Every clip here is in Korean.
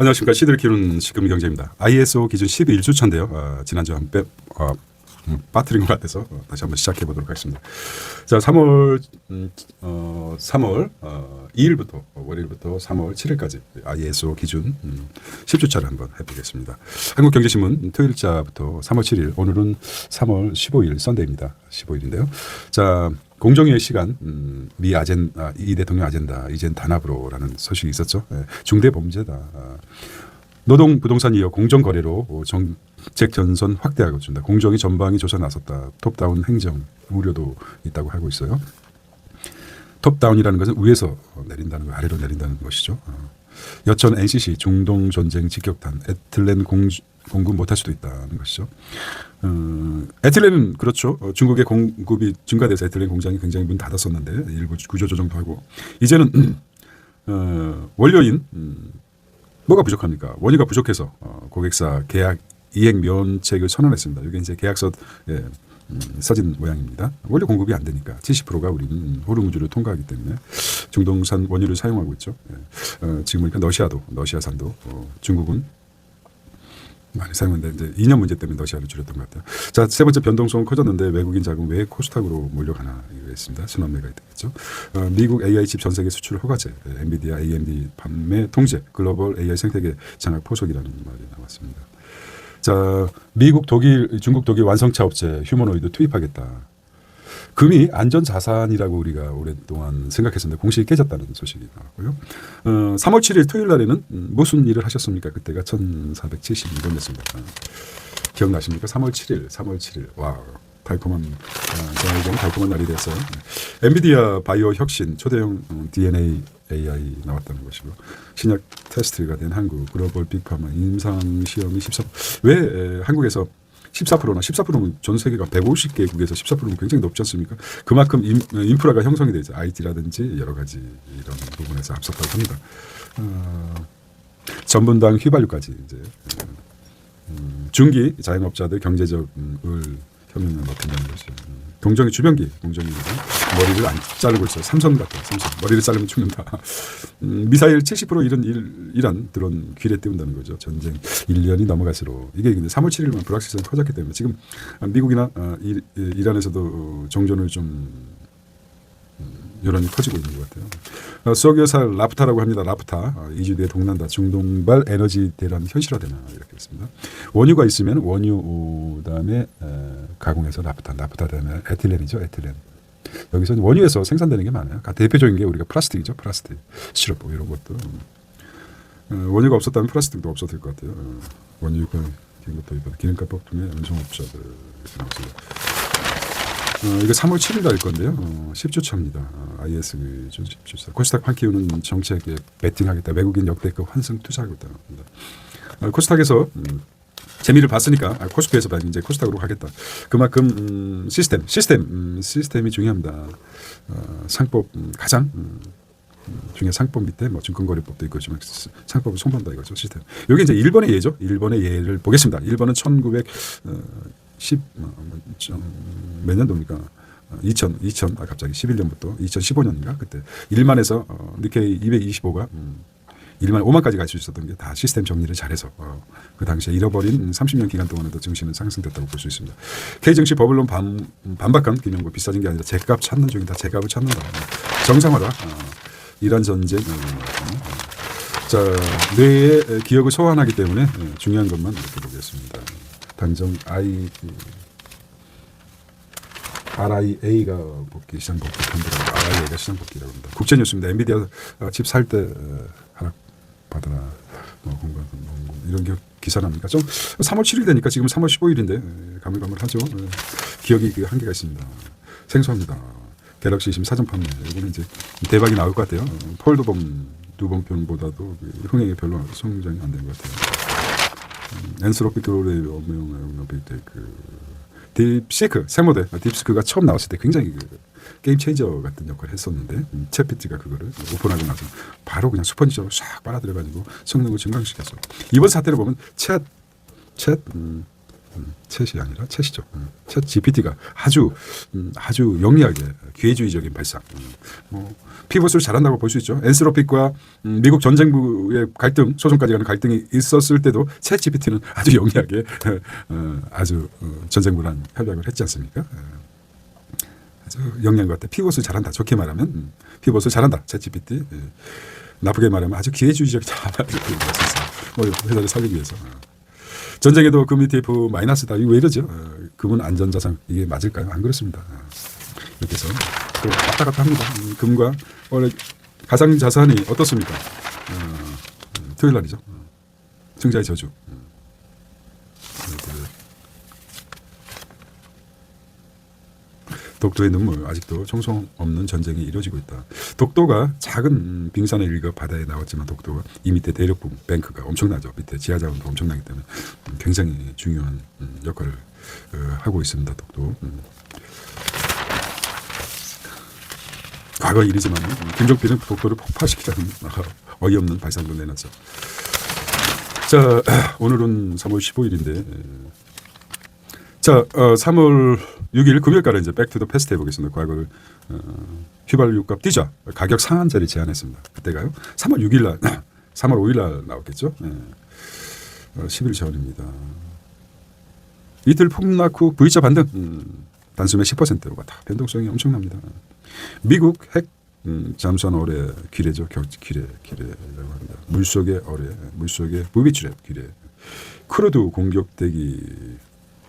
안녕하십니까. 시대를 키우는 시금경제입니다. ISO 기준 11주차인데요. 지난주 한번 빠뜨린 것 같아서 다시 한번 시작해 보도록 하겠습니다. 자, 3월 2일부터 월요일부터 3월 7일까지 ISO 기준 10주차를 한번 해보겠습니다. 한국경제신문 토요일자부터 3월 7일, 오늘은 3월 15일 썬데이입니다. 15일인데요. 자, 공정위의 시간, 이 대통령 아젠다 이젠 단합으로라는 소식이 있었죠. 중대 범죄다. 노동 부동산 이어 공정 거래로 정책 전선 확대하고 준다. 공정위 전방위 조사 나섰다. 톱다운 행정 우려도 있다고 하고 있어요. 톱다운이라는 것은 위에서 내린다는 거, 아래로 내린다는 것이죠. 여천 NCC 중동 전쟁 직격탄 에틸렌 공급 못할 수도 있다는 것이죠. 에틸렌은 그렇죠. 중국의 공급이 증가돼서 에틸렌 공장이 굉장히 문 닫았었는데 일부 구조조정도 하고 이제는 원료인 뭐가 부족합니까? 원유가 부족해서 고객사 계약 이행 면책을 선언했습니다. 이게 이제 계약서에 써진 모양입니다. 원료 공급이 안 되니까 70%가 우리는 호르무즈를 통과하기 때문에 중동산 원유를 사용하고 있죠. 지금 보니까 러시아산도 중국은 많이 사용하는데 이제 2년 문제 때문에 러시아를 줄였던 것 같아요. 자, 세 번째 변동성은 커졌는데 외국인 자금 왜 코스닥으로 몰려가나 이거 있습니다. 순환매가 있겠죠. 미국 AI 칩 전 세계 수출 허가제, 엔비디아, AMD 판매 통제, 글로벌 AI 생태계 장악 포석이라는 말이 나왔습니다. 자, 미국, 독일, 중국, 독일 완성차 업체 휴머노이드 투입하겠다. 금이 안전자산이라고 우리가 오랫동안 생각했었는데 공식이 깨졌다는 소식이 나왔고요. 3월 7일 토요일 날에는 무슨 일을 하셨습니까? 그때가 1472번이었습니다. 기억나십니까? 3월 7일. 와, 달콤한, 저에게는 달콤한 날이 됐어요. 엔비디아 바이오 혁신 초대형 DNA AI 나왔다는 것이고 신약 테스트가 된 한국 글로벌 빅파마 임상 시험이 14%. 왜 한국에서 14%는 전 세계가 150개국에서 14%는 굉장히 높지 않습니까? 그만큼 인프라가 형성이 되죠. IT라든지 여러 가지 이런 부분에서 앞섰다고 합니다. 전분당 휘발유까지 이제 중기 자영업자들 경제적을 혁명을 맡는다는 것이죠. 동정이 주변기 동정이 머리를 안 자르고 있어요. 삼성 같아요. 삼성 머리를 자르면 죽는다. 미사일 70% 이란 드론 귀래 띄운다는 거죠. 전쟁 1년이 넘어갈수록 이게 근데 3월 7일만 불확실성이 커졌기 때문에 지금 미국이나 이란에서도 정전을 좀 여론이 커지고 있는 것 같아요. 수억여살 라프타라고 합니다. 라프타 2주 뒤에 동난다. 중동발 에너지 대란 현실화되나 이렇게 했습니다. 원유가 있으면 원유 다음에 가공해서 라프타 다음에 에틸렌이죠. 에틸렌. 여기서 원유에서 생산되는 게 많아요. 대표적인 게 우리가 플라스틱이죠. 플라스틱, 시럽 이런 것도. 원유가 없었다면 플라스틱도 없어질 것 같아요. 원유가 기름값 폭등의 운송업자들 나왔습니다. 이거 3월 7일 날 건데요. 10주차입니다. IS 기준 10주차. 코스닥 판 키우는 정책에 베팅하겠다. 외국인 역대급 환승 투자하겠다. 코스닥에서 재미를 봤으니까 코스피에서 이제 코스닥으로 가겠다. 그만큼 시스템이 중요합니다. 상법 가장 중에 상법 밑에 뭐 증권거래법도 있고 지만 상법을 손본다 이거죠. 시스템. 이게 이제 일본의 예죠. 일본의 예를 보겠습니다. 일본은 몇 년도입니까? 2000 갑자기 11년부터 2015년인가 그때 1만에서 니케이 225가 1만 5만까지 갈 수 있었던 게 다 시스템 정리를 잘해서 그 당시에 잃어버린 30년 기간 동안에도 증시는 상승됐다고 볼 수 있습니다. K증시 버블론 반박한 김영구 비싸진 게 아니라 제값 찾는 중이다. 제값을 찾는다. 정상화다. 이란 전쟁. 자, 뇌의 기억을 소환하기 때문에 중요한 것만 이렇게 보겠습니다. 당정 RIA가 복귀 시장 복귀 편들어 RIA가 시장 복귀라고 합니다. 국제 뉴스입니다. 엔비디아 칩 살 때 하락 받으라 공간 이런 기사 납니까? 좀 3월 7일 되니까 지금 3월 15일인데 가물가물하죠. 기억이 그 한계가 있습니다. 생소합니다. 갤럭시 20 사전 판매 이거는 이제 대박이 나올 것 같아요. 폴드범 두번편보다도 흥행이 별로 성장이 안 된 것 같아요. 엔스로피 드로레이 딥시크 새 모델 딥시크가 처음 나왔을 때 굉장히 게임 체인저 같은 역할을 했었는데 챗피티가 그거를 오픈하고 나서 바로 그냥 슈퍼니처로 싹 빨아들여가지고 성능을 증강시켰어요. 이번 사태를 보면 챗 챗이 아니라 챗이죠. 챗 GPT가 아주 영리하게 기회주의적인 발상. 피벗을 잘한다고 볼 수 있죠. 엔스로픽과 미국 전쟁부의 갈등, 소송까지 가는 갈등이 있었을 때도 챗 GPT는 아주 영리하게 아주 전쟁부랑 협약을 했지 않습니까? 아주 영리한 것 같아. 피벗을 잘한다. 좋게 말하면 피벗을 잘한다. 챗 GPT. 나쁘게 말하면 아주 기회주의적이다. 이렇게 말할 수 있어요. 회사를 살리기 위해서. 전쟁에도 금 ETF 마이너스다. 이거 왜 이러죠? 금은 안전자산. 이게 맞을까요? 안 그렇습니다. 이렇게 해서 또 왔다 갔다 합니다. 금과 원래 가상자산이 어떻습니까? 토요일 날이죠. 승자의 저주. 독도의 눈물. 아직도 총성 없는 전쟁이 이루어지고 있다. 독도가 작은 빙산의 일각 바다에 나왔지만 독도가 이 밑에 대륙부 뱅크가 엄청나죠. 밑에 지하자원도 엄청나기 때문에 굉장히 중요한 역할을 하고 있습니다. 독도. 과거 일이지만 김종필은 독도를 폭파시키자는 어이없는 발상도 내놨죠. 자, 오늘은 3월 15일인데 자, 3월 6일 금요일까지 이제 백투더 패스트 해보겠습니다. 과거를 휘발유값 뛰자 가격 상한제를 제안했습니다. 그때가요 3월 6일 날 3월 5일 날 나왔겠죠. 10일 전입니다. 이틀 폭락 후 V자 반등 단숨에 10%가 다 변동성이 엄청납니다. 미국 핵 잠수함 어뢰 기뢰죠. 기뢰라고 합니다. 물속의 어뢰, 물속의 무비추랩 기뢰. 크루드 공격대기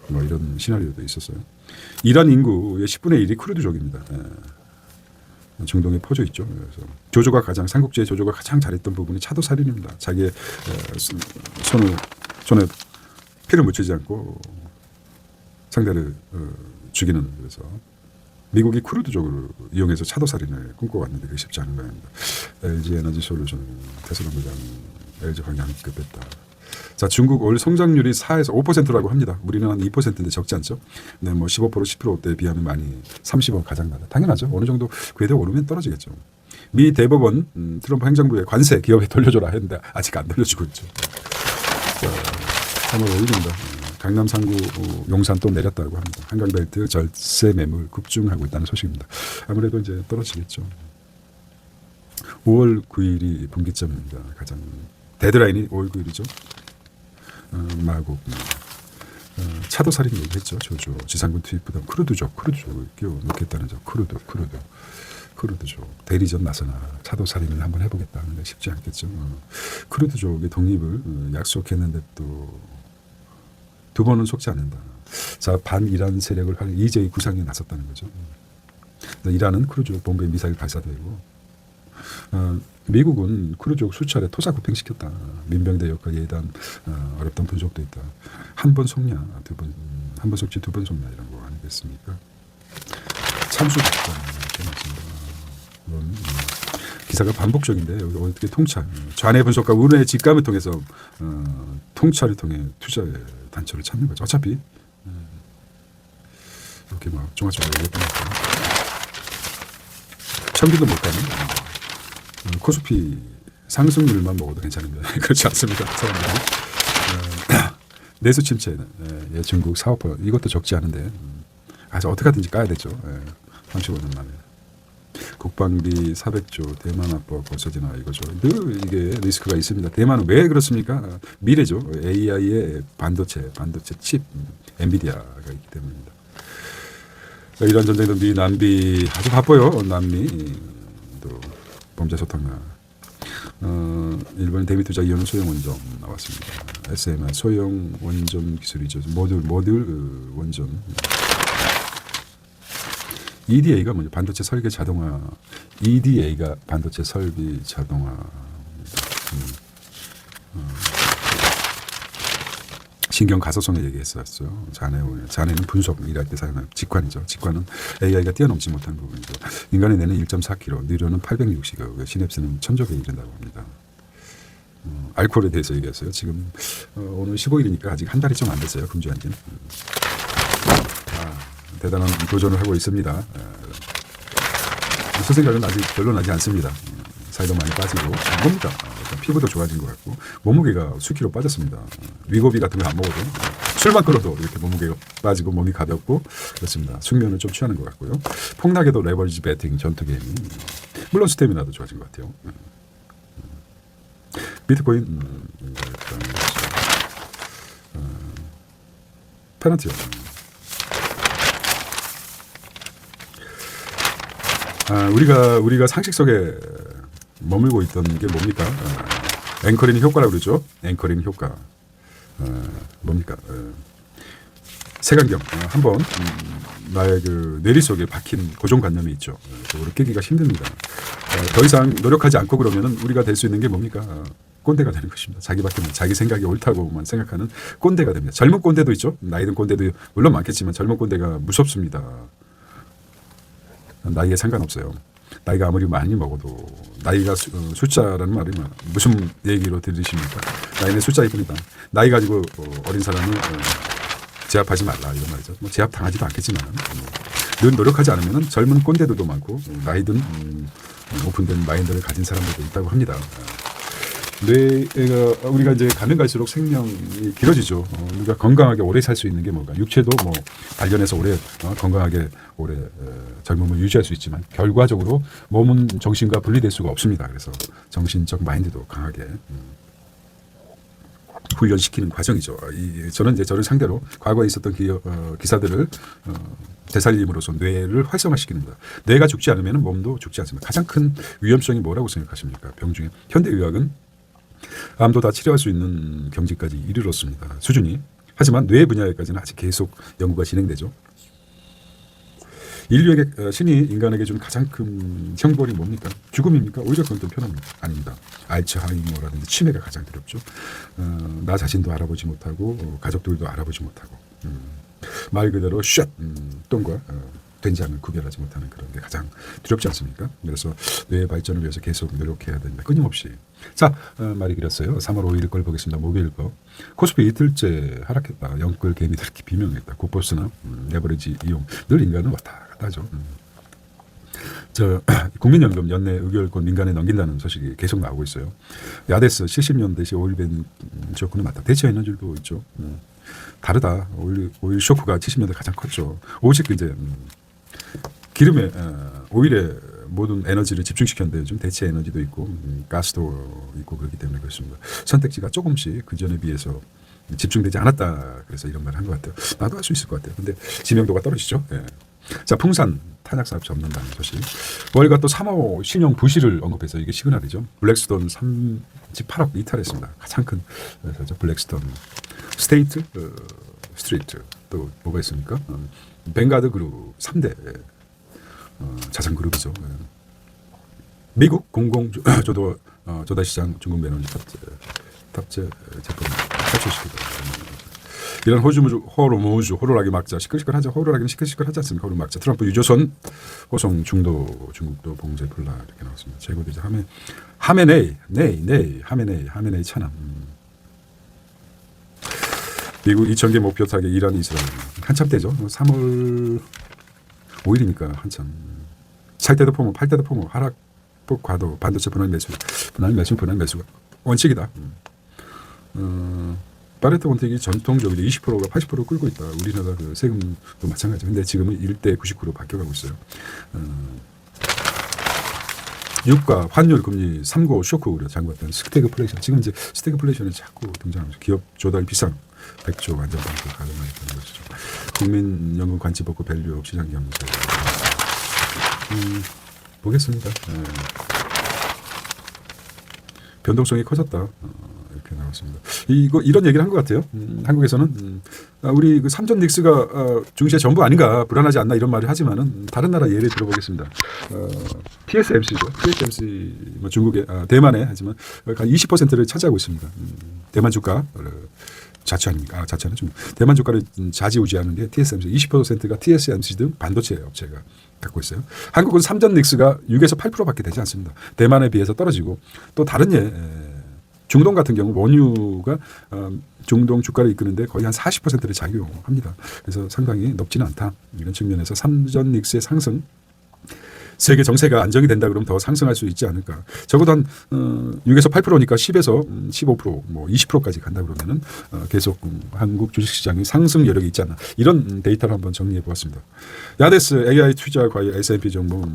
뭐 이런 시나리오도 있었어요. 이란 인구의 10분의 1이 크루드족입니다. 중동에 퍼져 있죠. 그래서 조조가 가장 삼국지의 조조가 가장 잘했던 부분이 차도살인입니다. 자기의 손에 피를 묻히지 않고 상대를 죽이는. 그래서 미국이 크루드족을 이용해서 차도살인을 꿈꿔왔는데 그게 쉽지 않은 거입니다. LG 에너지 솔루션 테슬라 물량 LG 방향 급했다. 자, 중국 올 성장률이 4에서 5%라고 합니다. 우리는 한 2%인데 적지 않죠. 네, 뭐 15% 10%대 비하면 많이 30억 가장 나다. 당연하죠. 어느 정도 궤도 오르면 떨어지겠죠. 미 대법원 트럼프 행정부의 관세 기업에 돌려줘라 했는데 아직 안 돌려주고 있죠. 자, 3월 5일입니다. 강남 상구 용산 또 내렸다고 합니다. 한강벨트 절세 매물 급증하고 있다는 소식입니다. 아무래도 이제 떨어지겠죠. 5월 9일이 분기점입니다. 가장 데드라인이 5월 9일이죠. 마곡 차도살인 얘기했죠. 조조 지상군 투입 부담 크루드족을 끼워 넣겠다는 점. 크루드족 대리전 나서나 차도살인을 한번 해보겠다 하는데 쉽지 않겠죠. 크루드족의 독립을 약속했는데 또 두 번은 속지 않는다. 자, 반이란 세력을 활용 이제의 구상에 나섰다는 거죠. 이란은 크루즈족 본부에 미사일 발사되고 미국은 크루즈족 수차례 토사 구팽시켰다. 민병대 역할에 대한 어렵던 분석도 있다. 한 번 속냐, 한 번 속지 두 번 속냐 이런 거 아니겠습니까? 참수했다. 기사가 반복적인데 여기 어떻게 통찰, 좌뇌 분석과 우뇌 직감을 통해서 통찰을 통해 투자의 단초를 찾는 거죠. 어차피 이렇게 막 종합적으로 얘기했던 것 같아요. 평균도 못 가는 코스피 상승률만 먹어도 괜찮은데 그렇지 않습니다. 사람들이. 내수 침체, 중국 사업화 이것도 적지 않은데 아주 어떻게 하든지 까야 되죠. 35년 만에. 국방비 400조 대만 압박 벌써지나 이거죠. 늘 이게 리스크가 있습니다. 대만은 왜 그렇습니까? 미래죠. AI의 반도체 칩 엔비디아가 있기 때문입니다. 이란 전쟁도 미 남비 아주 바빠요. 남미도 범죄 소탕나. 일본 대미 투자 이용은 소형 원전 나왔습니다. SMR 소형 원전 기술이죠. 모듈 원전. EDA가 뭐죠? 반도체 설계 자동화. EDA가 반도체 설비 자동화. 신경 가소성에 얘기했었죠. 자네는 분석 일할 때 사용하는 직관이죠. 직관은 AI가 뛰어넘지 못한 부분이죠. 인간의 뇌는 1.4kg, 뇌로는 860억, 시냅스는 1000조 배 이른다고 합니다. 알코올에 대해서 얘기했어요. 지금 오늘 15일이니까 아직 한 달이 좀 안 됐어요. 금주한 지는. 대단한 도전을 하고 있습니다. 제 생각은 아직 별로 나지 않습니다. 살도 많이 빠지고 몸이다. 피부도 좋아진 것 같고 몸무게가 수키로 빠졌습니다. 위고비 같은 거 안 먹어도 술만 끊어도 이렇게 몸무게가 빠지고 몸이 가볍고 그렇습니다. 숙면을 좀 취하는 것 같고요. 폭락에도 레버리지 배팅 전투 게임이 물론 스태미나도 좋아진 것 같아요. 비트코인 페넌티요. 우리가 상식 속에 머물고 있던 게 뭡니까? 앵커링 효과라고 그러죠. 앵커링 효과. 뭡니까? 색안경. 한번 나의 그 뇌리 속에 박힌 고정관념이 있죠. 그거를 깨기가 힘듭니다. 더 이상 노력하지 않고 그러면은 우리가 될 수 있는 게 뭡니까? 꼰대가 되는 것입니다. 자기밖에 자기 생각이 옳다고만 생각하는 꼰대가 됩니다. 젊은 꼰대도 있죠. 나이 든 꼰대도 물론 많겠지만 젊은 꼰대가 무섭습니다. 나이에 상관없어요. 나이가 아무리 많이 먹어도 나이가 숫자라는 말이 무슨 얘기로 들으십니까? 나이는 숫자일 뿐이다. 나이 가지고 어린 사람을 제압하지 말라 이런 말이죠. 뭐 제압 당하지도 않겠지만 늘 노력하지 않으면 젊은 꼰대들도 많고 나이든 오픈된 마인드를 가진 사람들도 있다고 합니다. 뇌가 우리가 이제 가면 갈수록 생명이 길어지죠. 우리가 건강하게 오래 살 수 있는 게 뭔가 육체도 뭐 단련해서 오래 건강하게 오래 젊음을 유지할 수 있지만 결과적으로 몸은 정신과 분리될 수가 없습니다. 그래서 정신적 마인드도 강하게 훈련시키는 과정이죠. 저는 이제 저를 상대로 과거에 있었던 기사들을 되살림으로써 뇌를 활성화시키는 거다. 뇌가 죽지 않으면 몸도 죽지 않습니다. 가장 큰 위험성이 뭐라고 생각하십니까? 병 중에 현대의학은 암도 다 치료할 수 있는 경지까지 이르렀습니다. 수준이. 하지만 뇌 분야에까지는 아직 계속 연구가 진행되죠. 인류에게 신이 인간에게 준 가장 큰 형벌이 뭡니까? 죽음입니까? 오히려 그건 또 편합니다. 아닙니다. 알츠하이머라든지 치매가 가장 두렵죠. 나 자신도 알아보지 못하고 가족들도 알아보지 못하고 말 그대로 쉣 똥과 된장을 구별하지 못하는 그런 게 가장 두렵지 않습니까? 그래서 뇌 발전을 위해서 계속 노력해야 됩니다. 끊임없이. 자, 말이 길었어요. 3월 5일 걸 보겠습니다. 목요일 거. 코스피 이틀째 하락했다. 영끌 개미들 이렇게 비명했다. 고포스나 레버리지 이용. 늘 인간은 왔다 갔다 하죠. 국민연금 연내 의결권 민간에 넘긴다는 소식이 계속 나오고 있어요. 야데스 70년대 오일 쇼크는 맞다. 대체에너지도 있죠. 다르다. 오일 쇼크가 70년대 가장 컸죠. 오직 이제 기름에 오일에 모든 에너지를 집중시켰는데 요즘 대체 에너지도 있고 가스도 있고 그렇기 때문에 그렇습니다. 선택지가 조금씩 그전에 비해서 집중되지 않았다. 그래서 이런 말을 한 것 같아요. 나도 할 수 있을 것 같아요. 근데 지명도가 떨어지죠. 예. 자, 풍산 탄약사업 접는다는 소식. 월가 또 3호 신용 부실을 언급해서 이게 시그널이죠. 블랙스톤 38억 이탈했습니다. 가장 큰 회사죠. 블랙스톤 스테이트 스트리트 또 뭐가 있습니까? 뱅가드 그룹 3대 자산그룹이죠. 미국 공공조도 조달시장 중국 매너지 탑재 제품 탈출시키고 이런 호루라기 막자 시끌시끌하죠. 호루라기는 시끌시끌하지 않습니까? 호루 막자 트럼프 유조선 호송 중국도 봉쇄 불라 이렇게 나왔습니다. 재고도 이제 하메네이 차남 미국 2,000개 목표 타겟 이란 이스라엘 한참 때죠. 3월 5일이니까 한참 살 때도 포모 팔 때도 포모 하락폭 과도 반도체 분할 매수가 원칙이다. 파레토 원칙이 전통적으로 20%가 80% 끌고 있다. 우리나라 그 세금도 마찬가지죠. 근데 지금은 1대 99로 바뀌어가고 있어요. 유가, 환율, 금리, 3고 쇼크 우려 장관된 스태그플레이션. 지금 이제 스태그플레이션이 자꾸 등장하면서 기업 조달 비상 100조 안전방송 가능하겠다는 것이죠. 국민연금 관치법과 밸류업 시장경제. 보겠습니다. 변동성이 커졌다. 이렇게 나왔습니다. 이런 얘기를 한 것 같아요. 한국에서는 우리 그 삼전 닉스가 중시의 전부 아닌가 불안하지 않나 이런 말을 하지만은 다른 나라 예를 들어보겠습니다. TSMC죠. TSMC 뭐 중국의 대만에 하지만 한 20%를 차지하고 있습니다. 대만 주가 자체 아닙니까? 자체는 좀 대만 주가를 좌지우지하는데 TSMC 20%가 TSMC 등 반도체 업체가 갖고 있어요. 한국은 삼전 닉스가 6에서 8%밖에 되지 않습니다. 대만에 비해서 떨어지고 또 다른 중동 같은 경우 원유가 중동 주가를 이끄는데 거의 한 40%를 작용합니다. 그래서 상당히 높지는 않다. 이런 측면에서 삼전 닉스의 상승 세계 정세가 안정이 된다 그러면 더 상승할 수 있지 않을까. 적어도 한 6에서 8%니까 10에서 15%, 뭐 20%까지 간다 그러면은 계속 한국 주식시장이 상승 여력이 있지 않나. 이런 데이터를 한번 정리해 보았습니다. 야데스 AI 투자 과열 S&P 정보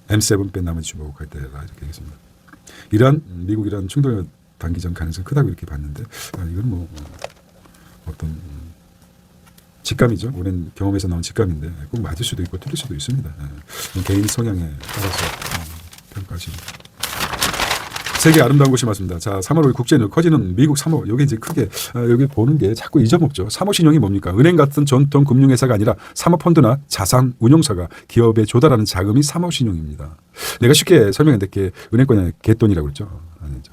M7 뺀 나머지 주목할 때라 이렇게 하겠습니다. 이란 미국 이란 충돌 단기전 가능성이 크다고 이렇게 봤는데 이건 뭐 어떤 직감이죠. 오랜 경험에서 나온 직감인데 꼭 맞을 수도 있고 틀릴 수도 있습니다. 개인 성향에 따라서 평가하십니다. 세계 아름다운 곳이 맞습니다. 자, 3월 5일 국제는 커지는 미국 3호. 여기 이제 크게 여기 보는 게 자꾸 잊어먹죠. 3호 신용이 뭡니까? 은행 같은 전통 금융회사가 아니라 사모펀드나 자산 운용사가 기업에 조달하는 자금이 3호 신용입니다. 내가 쉽게 설명했는데 은행권이 개돈이라고 그랬죠. 아니죠.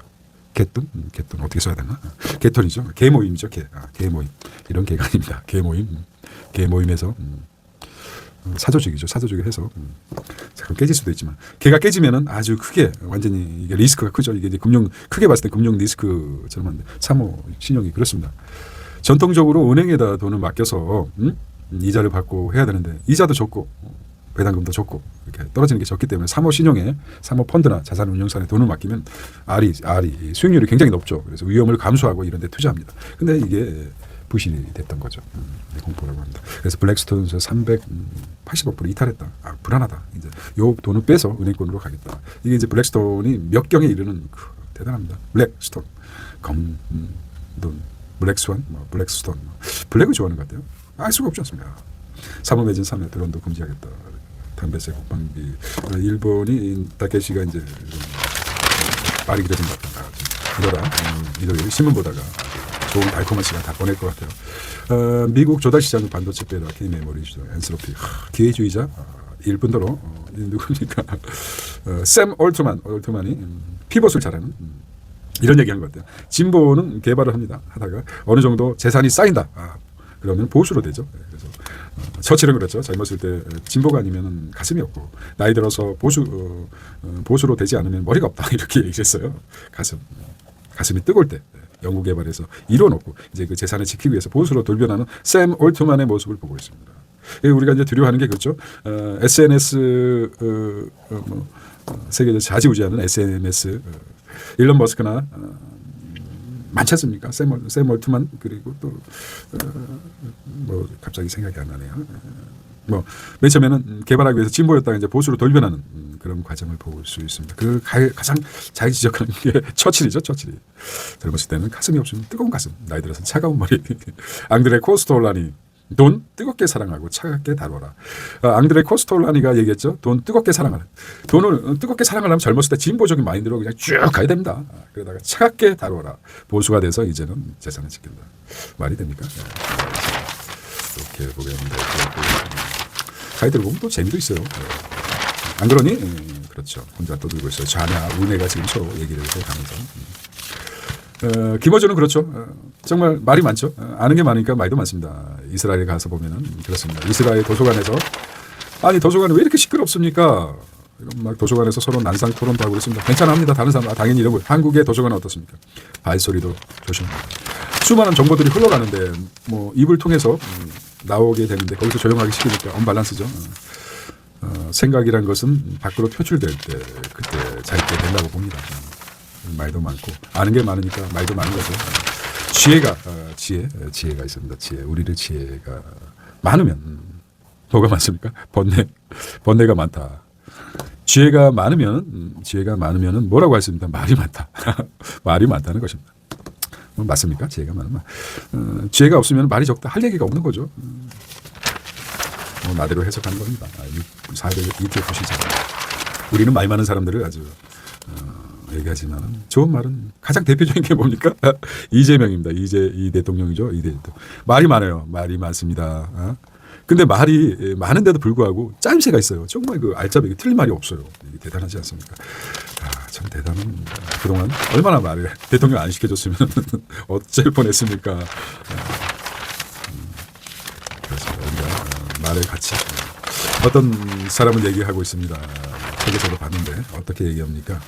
개돈? 개돈 어떻게 써야 되나? 개돈이죠. 개모임이죠. 개모임. 이런 개가 아닙니다. 개모임. 개모임에서 사조직이죠. 사조직을 해서 잠깐 깨질 수도 있지만 개가 깨지면은 아주 크게 완전히 이게 리스크가 크죠. 이게 이제 금융 크게 봤을 때 금융 리스크처럼 한데 3호 신용이 그렇습니다. 전통적으로 은행에다 돈을 맡겨서 이자를 받고 해야 되는데 이자도 적고 배당금도 적고 이렇게 떨어지는 게 적기 때문에 3호 신용에 3호 펀드나 자산 운용사에 돈을 맡기면 R이 수익률이 굉장히 높죠. 그래서 위험을 감수하고 이런 데 투자합니다. 근데 이게 부실이 됐던 거죠. 공포라고 합니다. 그래서 블랙스톤에서 385% 이탈했다. 불안하다. 이제 요 돈을 빼서 은행권으로 가겠다. 이게 이제 블랙스톤이 몇 경에 이르는 대단합니다. 블랙스톤, 검돈, 블랙스완, 블랙스톤, 블랙을 좋아하는 것 같아요. 알 수가 없지 않습니까? 사모 매진 3회 드론도 금지하겠다. 담배세 국방비. 일본이 다케시가 이제 말이 그려진 것 같다. 이러다 일요일 신문 보다가 좋은 달콤한 시간 다 보낼 것 같아요. 미국 조달시장 반도체 빼라 K메모리죠. 엔스로피 기회주의자 일분도로 누굽니까? 샘 올트만이 피벗을 잘하는 이런 얘기하는 것 같아요. 진보는 개발을 하다가 어느 정도 재산이 쌓인다. 그러면 보수로 되죠. 그래서 처칠은 그렇죠. 젊었을 때 진보가 아니면 가슴이 없고 나이 들어서 보수로 되지 않으면 머리가 없다 이렇게 얘기했어요. 가슴이 뜨거울 때. 연구 개발해서 이뤄놓고 이제 그 재산을 지키기 위해서 보수로 돌변하는 샘 올트만의 모습을 보고 있습니다. 우리가 이제 두려워하는 게 그렇죠. SNS 세계에서 좌지우지하는 SNS 일론 머스크나 많지 않습니까? 샘 올트만 그리고 또 갑자기 생각이 안 나네요. 맨 처음에는 개발하기 위해서 진보였다가 이제 보수로 돌변하는 그런 과정을 볼 수 있습니다. 그 가장 잘 지적하는 게 처칠이죠. 처칠이 젊었을 때는 가슴이 없으면 뜨거운 가슴, 나이 들어서 차가운 머리. 앙드레 코스톨라니 돈 뜨겁게 사랑하고 차갑게 다뤄라. 앙드레 코스톨라니가 얘기했죠. 돈 뜨겁게 사랑하라. 돈을 뜨겁게 사랑하려면 젊었을 때 진보적인 마인드로 그냥 쭉 가야 됩니다. 그러다가 차갑게 다뤄라. 보수가 돼서 이제는 재산을 지킨다. 말이 됩니까? 이렇게 보겠는데 가이드를 보면 또 재미도 있어요. 안 그러니? 그렇죠. 혼자 떠들고 있어요. 좌냐 우네가 지금 서로 얘기를 해가면서. 김어준은 그렇죠. 정말 말이 많죠. 아는 게 많으니까 말도 많습니다. 이스라엘에 가서 보면은 그렇습니다. 이스라엘 도서관에서 도서관이 왜 이렇게 시끄럽습니까? 막 도서관에서 서로 난상 토론도 하고 그랬습니다. 괜찮합니다. 다른 사람 당연히 이러고. 한국의 도서관은 어떻습니까? 발소리도 조심합니다. 수많은 정보들이 흘러가는데 입을 통해서 나오게 되는데 거기서 조용하게 시키니까 언밸런스죠. 생각이란 것은 밖으로 표출될 때 그때 잘 때 된다고 봅니다. 말도 많고 아는 게 많으니까 말도 많은 거죠. 지혜가 있습니다. 우리의 지혜가 많으면 뭐가 많습니까? 번뇌가 많다. 지혜가 많으면 뭐라고 했습니까? 말이 많다. 말이 많다는 것입니다. 맞습니까? 지혜가 많으면 지혜가 없으면 말이 적다. 할 얘기가 없는 거죠. 나대로 해석하는 겁니다. 사회를 ETF 시장. 우리는 말 많은 사람들을 아주 얘기하지만 좋은 말은 가장 대표적인 게 뭡니까? 이재명입니다. 이 대통령이죠. 이 대통령. 말이 많아요. 말이 많습니다. 근데 말이 많은데도 불구하고 짜임새가 있어요. 정말 그 알짜배기 틀린 말이 없어요. 이게 대단하지 않습니까? 참 대단한. 그동안 얼마나 말을 대통령 안 시켜줬으면 어쩔 뻔했습니까? 그렇습니다. 말의 가치. 어떤 사람은 얘기하고 있습니다. 책에서도 봤는데 어떻게 얘기합니까?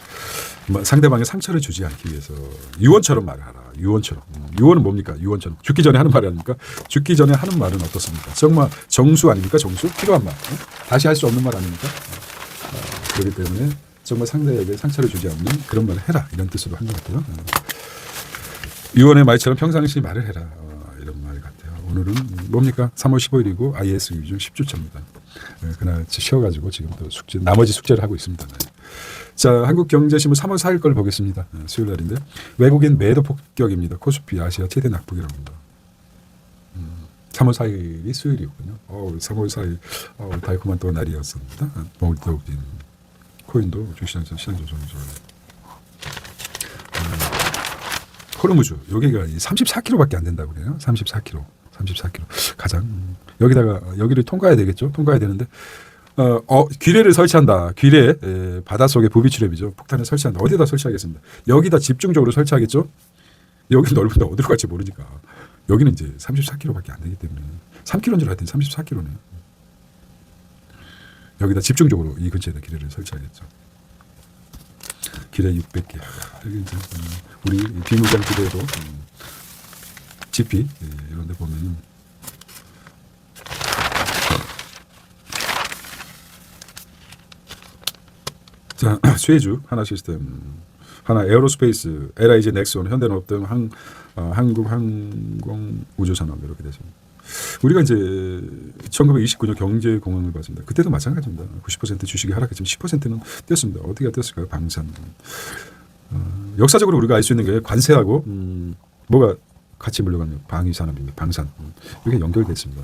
상대방의 상처를 주지 않기 위해서 유언처럼 말을 하라. 유언처럼. 유언은 뭡니까? 유언처럼. 죽기 전에 하는 말이 아닙니까? 죽기 전에 하는 말은 어떻습니까? 정말 정수 아닙니까? 정수? 필요한 말. 다시 할 수 없는 말 아닙니까? 그렇기 때문에 정말 상대에게 상처를 주지 않는 그런 말을 해라. 이런 뜻으로 한 것 같아요. 유언의 말처럼 평상시 말을 해라. 이런 말 같아요. 오늘은 뭡니까? 3월 15일이고 IS 기준 10주차입니다. 그날 쉬어가지고 지금 또 나머지 숙제를 하고 있습니다. 자, 한국경제신문 3월 4일 걸 보겠습니다. 수요일 날인데 외국인 매도 폭격입니다. 코스피 아시아 최대 낙폭이라고 합니다. 3월 4일이 수요일이었군요. 3월 4일 달콤한 또 날이었습니다. 더욱인 코인도 주시장에서 시장 조정이 좋아요. 호르무즈 여기가 34km밖에 안 된다고 그래요. 34km. 가장 여기다가 여기를 통과해야 되겠죠. 통과해야 되는데 귀뢰를 설치한다. 귀뢰 바닷속에 부비 출랩이죠. 폭탄을 설치한다. 어디다 설치하겠습니다. 여기다 집중적으로 설치하겠죠. 여기 넓은데 어디로 갈지 모르니까 여기는 이제 34km밖에 안 되기 때문에 3km인 줄 알았더니 34km네. 여기다 집중적으로 이 근처에다 귀뢰를 설치하겠죠. 귀뢰 600개. 여기 이제 우리 비무장 부대도 GP 이런 데 보면은 자, 수혜주 하나시스템, 하나 에어로스페이스, LIG 넥슨, 현대농업 등 한국 항공 우주산업 이렇게 되습니다. 우리가 이제 1929년 경제공황을 봤습니다. 그때도 마찬가지입니다. 90% 주식이 하락했지만 10%는 뛰었습니다. 어떻게 뛰었을까요? 방산. 역사적으로 우리가 알 수 있는 게 관세하고 뭐가 같이 물려가는 방위산업입니다. 방산. 이게 연결됐습니다.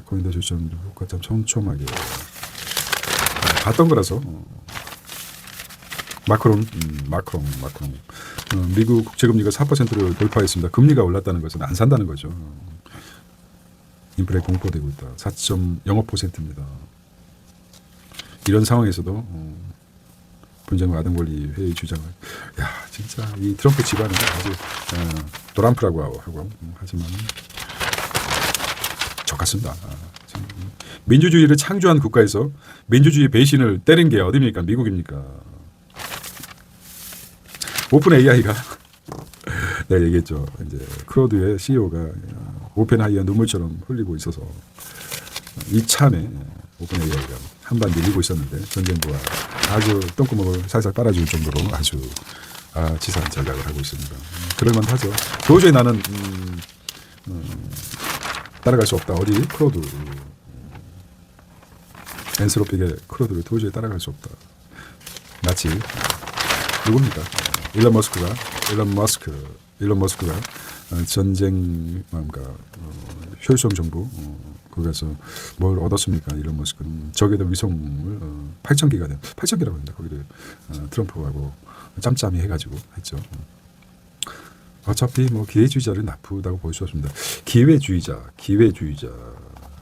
고인도 조점 효과점 촘촘하게 봤던 거라서 마크롱 미국 국채금리가 4%를 돌파했습니다. 금리가 올랐다는 것은 안 산다는 거죠. 인플레 공포되고 있다. 4.05%입니다. 이런 상황에서도 분쟁과 아등권리 회의 주장을 진짜 이 트럼프 집안은 아주 도람프라고 하고 하지만 적같습니다. 민주주의를 창조한 국가에서 민주주의 배신을 때린 게 어디입니까? 미국입니까? 오픈 AI가 내가 얘기했죠. 이제 크로드의 CEO가 오펜하이어 눈물처럼 흘리고 있어서 이참에 오픈 AI가 한반 밀리고 있었는데 전쟁부와 아주 똥구멍을 살살 빨아줄 정도로 아주 치사한 전략을 하고 있습니다. 그럴만하죠. 도저히 나는 따라갈 수 없다. 어디 크로드 엔스로픽의 크로드를 도저히 따라갈 수 없다. 마치 누굽니까? 일론 머스크가 전쟁 효율성 정부 거기서 뭘 얻었습니까? 일론 머스크는 적에다 위성을 8,000개가 된 8,000개라고 합니다. 거기를 트럼프하고 짬짬이 해가지고 했죠. 어차피 뭐 기회주의자를 나쁘다고 볼 수 없습니다. 기회주의자.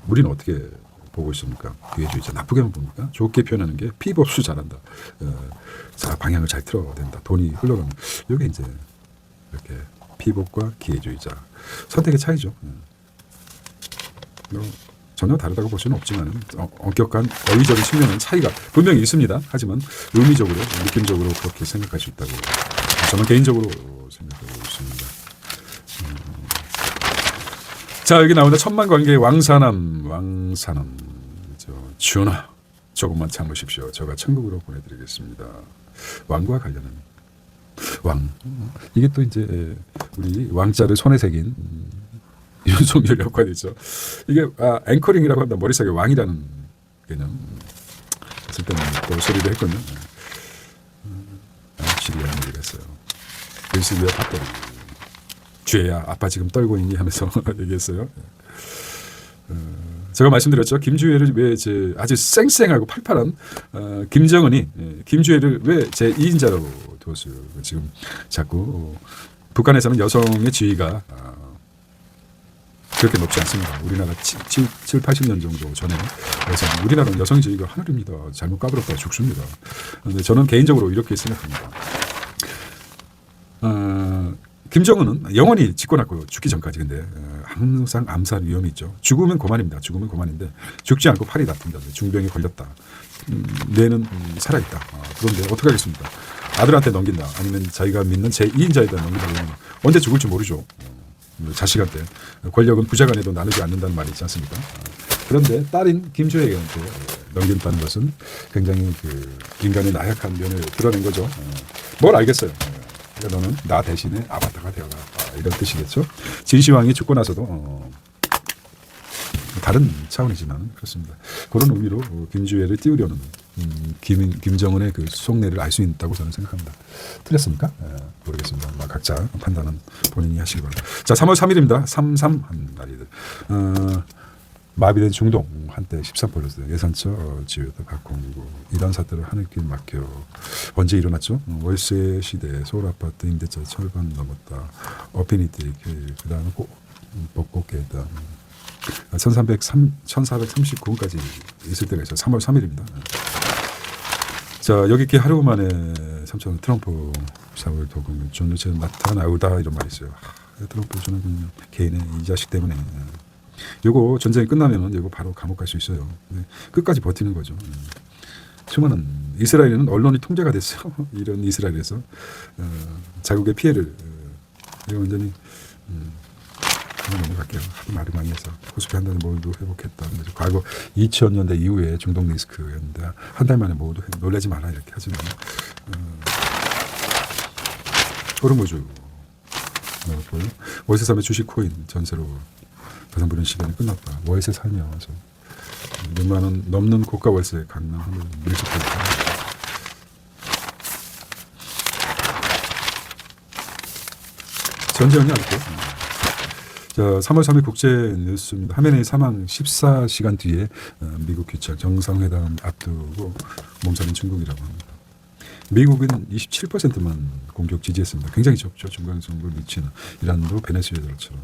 우리는 어떻게 보고 있습니까? 기회주의자 나쁘게만 봅니까? 좋게 표현하는 게 피법수 잘한다. 자, 방향을 잘 틀어야 된다. 돈이 흘러가면 이게 이제 이렇게 피법과 기회주의자 선택의 차이죠. 전혀 다르다고 볼 수는 없지만 엄격한 어휘적인 측면은 차이가 분명히 있습니다. 하지만 의미적으로 느낌적으로 그렇게 생각할 수 있다고 저는 개인적으로 생각하고 있습니다. 자, 여기 나오는 천만관계 왕산암 주나 조금만 참으십시오. 제가 천국으로 보내드리겠습니다. 왕과 관련한 왕 이게 또 이제 우리 왕자를 손에 새긴 윤석열 역할이죠. 이게 앵커링이라고 한다. 머릿속에 왕이라는 개념 쓸데없는 또 소리를 했거든요. 지리한 얘기가 있어요. 글씨위에 밭돌이 쥐야 아빠 지금 떨고 있니 하면서 얘기했어요. 제가 말씀드렸죠. 김주혜를 왜 아주 쌩쌩하고 팔팔한 김정은이 김주혜를 왜 제2인자로 두었어요. 지금 자꾸 북한에서는 여성의 지위가 그렇게 높지 않습니다. 우리나라 7, 80년 정도 전에 그래서 우리나라는 여성 지위가 하늘입니다. 잘못 까불었다 죽습니다. 그런데 저는 개인적으로 이렇게 생각합니다. 김정은은 영원히 집권하고 죽기 전까지 근데 항상 암살 위험이 있죠. 죽으면 고만입니다. 죽으면 고만인데 죽지 않고 팔이 다툽니다. 중병에 걸렸다. 뇌는 살아있다. 그런데 어떻게 하겠습니까? 아들한테 넘긴다. 아니면 자기가 믿는 제2인자에다 넘긴다. 그러면 언제 죽을지 모르죠. 자식한테. 권력은 부자간에도 나누지 않는다는 말이 있지 않습니까? 그런데 딸인 김주혜한테 넘긴다는 것은 굉장히 그 인간의 나약한 면을 드러낸 거죠. 뭘 알겠어요. 그러니까 너는 나 대신에 아바타가 되어라. 이런 뜻이겠죠. 진시황이 죽고 나서도 다른 차원이지만 그렇습니다. 그런 의미로 김주혜를 띄우려는 김정은의 그 속내를 알 수 있다고 저는 생각합니다. 틀렸습니까? 모르겠습니다. 각자 판단은 본인이 하시기 바랍니다. 자, 3월 3일입니다. 33한 날이들. 마비된 중동 한때 13%였어요. 예산처 지휘였다 박홍구 이런 사태로 하늘길 막혀 언제 일어났죠? 월세 시대 서울 아파트 임대차 철반 넘었다. 어피니티 그다음에 벚꽃계다. 1439까지 있을 때가 있어요. 3월 3일입니다. 자, 여기 이렇게 하루 만에 3천 트럼프 4월 도금 존재체 나타나우다 이런 말이 있어요. 트럼프 저는 개인의 이 자식 때문에 요거 전쟁이 끝나면은 요거 바로 감옥 갈 수 있어요. 끝까지 버티는 거죠. 수많은 이스라엘은 언론이 통제가 됐어요. 이런 이스라엘에서 자국의 피해를 완전히 넘어갈게요. 하도 말이 많이 해서 코스피 한 달에 모두 회복했다. 과거 2000년대 이후에 중동 리스크였는데 한 달 만에 모두 놀라지 마라 이렇게 하지만 호르무즈 월세 사면 주식 코인 전세로 가상부는 시간이 끝났다. 월세 살면서 몇만 원 넘는 고가 월세 강남을 밀집했다. 전쟁이 아니고. 자, 3월 3일 국제 뉴스입니다. 하메네이 사망 14시간 뒤에 미국 귀착 정상회담 앞두고 몸살인 중국이라고 합니다. 미국은 27%만 공격 지지했습니다. 굉장히 적죠. 중간선거를 미치는 이란도 베네수엘라처럼.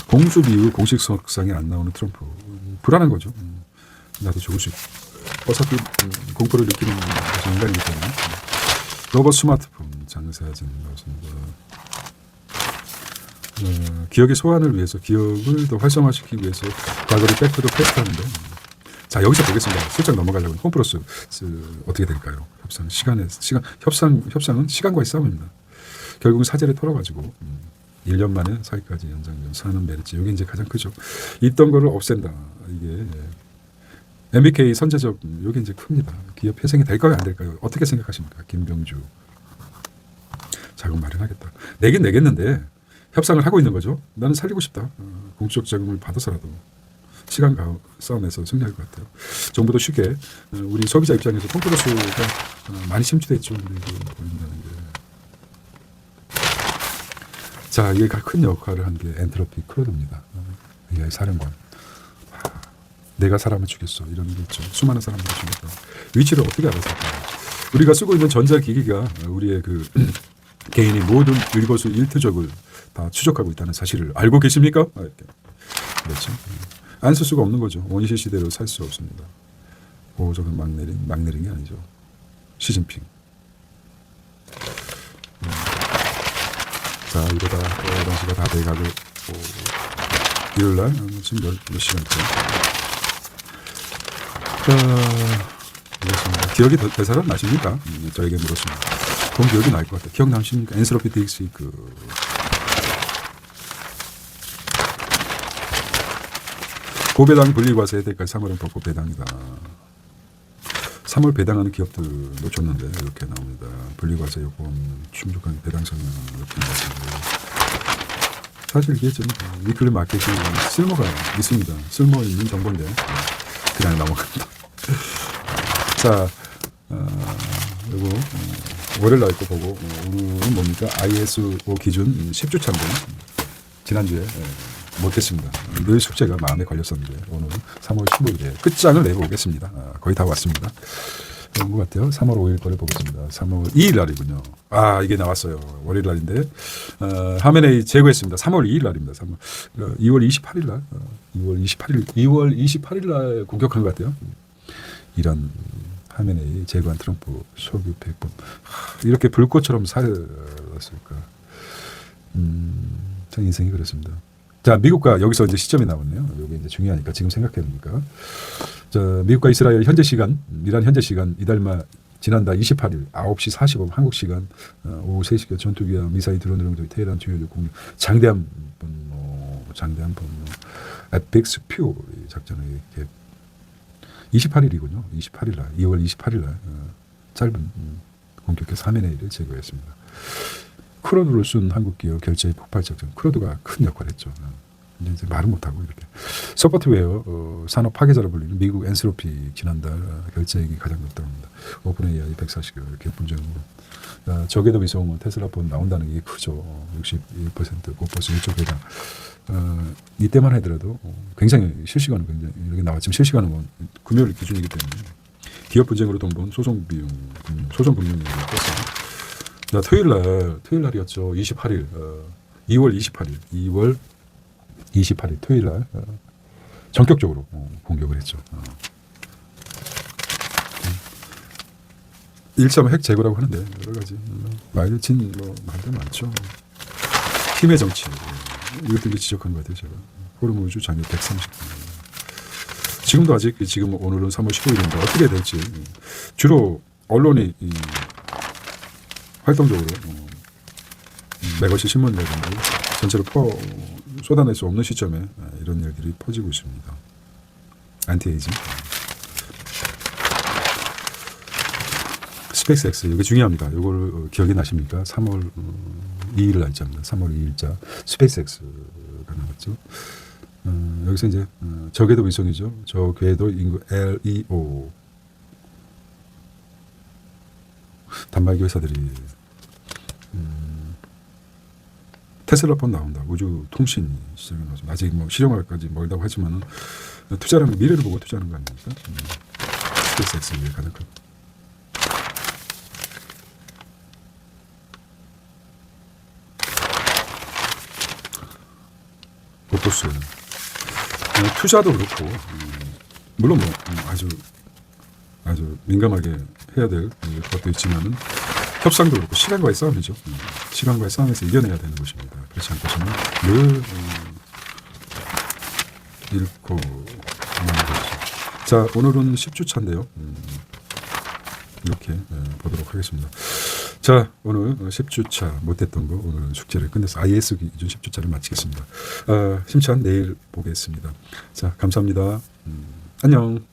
공습 이후 공식 석상에 안 나오는 트럼프. 불안한 거죠. 나도 죽을 수 있고. 어차피 공포를 느끼는 인간이기 때문에. 로봇 스마트폰 장사진 것입니다. 기억의 소환을 위해서 기억을 더 활성화시키기 위해서 과거를 백투더 패스트하는데 자 여기서 보겠습니다. 슬쩍 넘어가려고 홈플러스 어떻게 될까요? 협상은 시간과의 싸움입니다. 결국은 사제를 털어가지고 1년 만에 사기까지 연장된 사는 메리츠 이게 이제 가장 크죠. 있던 거를 없앤다. 이게 MBK 선제적 이게 이제 큽니다. 기업 회생이 될까요 안 될까요? 어떻게 생각하십니까? 김병주 자금 마련하겠다. 내긴 내겠는데 협상을 하고 있는 거죠. 나는 살리고 싶다. 공적 자금을 받아서라도 시간 싸움에서 승리할 것 같아요. 정부도 쉽게 우리 소비자 입장에서 홈플러스가 많이 침투됐죠. 보인다는 게. 자, 이게 큰 역할을 한 게 엔트로피 크루드입니다. 이 사령관. 내가 사람을 죽였어. 이런 게 있죠. 수많은 사람들을 죽였다. 위치를 어떻게 알았을까? 우리가 쓰고 있는 전자기기가 우리의 그 개인의 모든 일거수 일투족을 다 추적하고 있다는 사실을 알고 계십니까? 이렇게. 그렇죠. 안 쓸 수가 없는 거죠. 원시 시대로 살 수 없습니다. 저건 막 내린 게 아니죠. 시진핑. 자, 이러다 이런 식으로 다 돼가고 일요일날 지금 몇 시간째. 자, 그렇습니다. 기억이 대사는 나십니까? 저에게 물었습니다. 그럼 기억이 날 것 같아요. 기억나십니까? 엔스로피 딕시 고배당 분리과세 혜택까지 3월은 벗고 배당이다. 3월 배당하는 기업들도 줬는데 이렇게 나옵니다. 분리과세 요금 충족한 배당 성명 이렇게 나왔습니다. 사실 이게 좀 위클리 마켓이 쓸모가 있습니다. 쓸모 있는 정보인데 그냥 넘어갑니다. 자, 요거 월요일 날 거 보고 오늘은 뭡니까? ISO 기준 10주 참고 지난주에 못했습니다. 늘 숙제가 마음에 걸렸었는데 오늘은 3월 15일에 끝장을 내보겠습니다. 거의 다 왔습니다. 그런 것 같아요. 3월 5일 거를 보겠습니다. 3월 2일 날이군요. 이게 나왔어요. 월요일 날인데 하메네이 제거했습니다. 3월 2일 날입니다. 2월 28일 날 2월 28일 날 공격한 것 같아요. 이란 하메네이 제거한 트럼프 석유 폐품 이렇게 불꽃처럼 살았을까? 전 인생이 그렇습니다. 자, 미국과 여기서 이제 시점이 나오네요. 이게 이제 중요하니까 지금 생각해 보니까. 자, 미국과 이스라엘 현재 시간, 이란 현재 시간 이달 말 지난달 28일 9시 45분 한국 시간 오후 3시간 전투기와 미사일 드론 등의 테헤란 주요 공격 장대한 분노 에픽스 퓨 작전을 이렇게 28일이군요. 28일 날 2월 28일 날 짧은 공격해 3인의 1을 제거했습니다. 크로드를 쏜 한국 기업 결제의 폭발 작전. 크로드가 큰 역할을 했죠. 이제 말은 못하고 이렇게. 소프트웨어 산업 파괴자로 불리는 미국 엔스로피 지난달 결제액이 가장 높다고 합니다. 오픈 AI 140개 이렇게 분쟁으로. 저궤도 위성 테슬라폰 나온다는 게 크죠. 61%, 5% 1조 배당. 이때만 하더라도 굉장히 실시간은 굉장히 이렇게 나왔지만 실시간은 뭐 금요일 기준이기 때문에 기업 분쟁으로 돈 번 소송 비용, 소송 금융이 떴어요. 토요일 날이었죠. 28일, 2월 28일 토요일 날 전격적으로 공격을 했죠. 1차 핵 제거라고 하는데 여러 가지 말도 많죠. 힘의 정치 이것들이 지적한 것 같아요. 제가 호르무즈 장애 130. 지금도 아직 지금 오늘은 3월 15일인데 어떻게 될지 주로 언론이 활동적으로 매거시 신문이라든지 전체로 쏟아낼 수 없는 시점에 이런 일들이 퍼지고 있습니다. 안티에이징. 스페이스X 이게 중요합니다. 이걸 기억이 나십니까? 3월 2일 날짜입니다. 3월 2일자 스페이스X가 나왔죠. 여기서 이제 저궤도 위성이죠. 저궤도 인구 LEO 단말기 회사들이 테슬라폰 나온다. 우주 통신이 시작이 나죠. 아직 뭐 실용화까지 멀다고 하지만은 투자라는 미래를 보고 투자하는 거 아닙니까? 스페이스X에 가장 큰. 오토스 투자도 그렇고 물론 뭐 아주 민감하게 해야 될 것도 있지만은 협상도 그렇고 시간과의 싸움이죠. 시간과의 싸움에서 이겨내야 되는 것입니다. 그렇지 않고서는 늘 잃고 있는 것이죠. 자, 오늘은 10주차인데요. 이렇게 보도록 하겠습니다. 자, 오늘 10주차 못했던 거 오늘 숙제를 끝내서 IS 기준 10주차를 마치겠습니다. 심찬 내일 보겠습니다. 자, 감사합니다. 안녕.